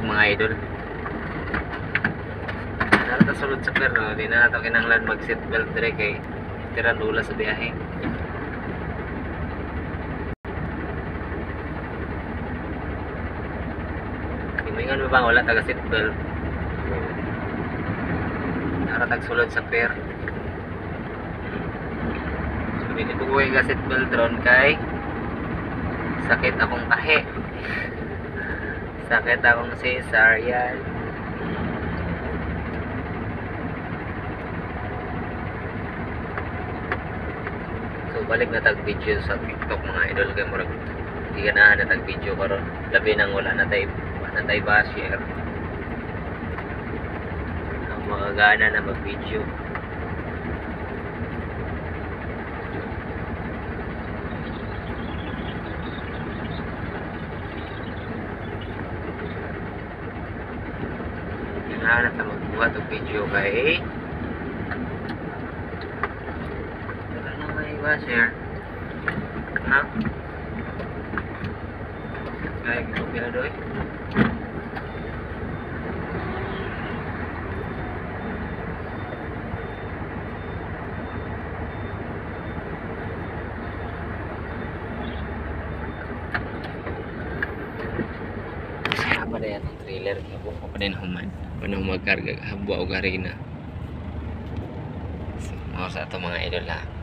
mga idol. Narata sulod sa pier, no? Di na nato kinanglan mag seatbelt dire kay tiran lula sa biyahe. Himingan mo bang wala taga seatbelt? Naratag sulod sa pier. So binibugoy ka seatbelt ron kay sakit akong tahi. Sakit akong cesarean. So balik na tag video sa TikTok mga idol kay murag di ganahan na tag video karon. Labi nang wala na tay ba share. Ang mga gana na mag video. Ganahan na magbuhat og video kay ba share ha kaya ko pila doy apa na yan trailer ako pa din human panang magkarga habwa og harina so, sa ato mga idol ha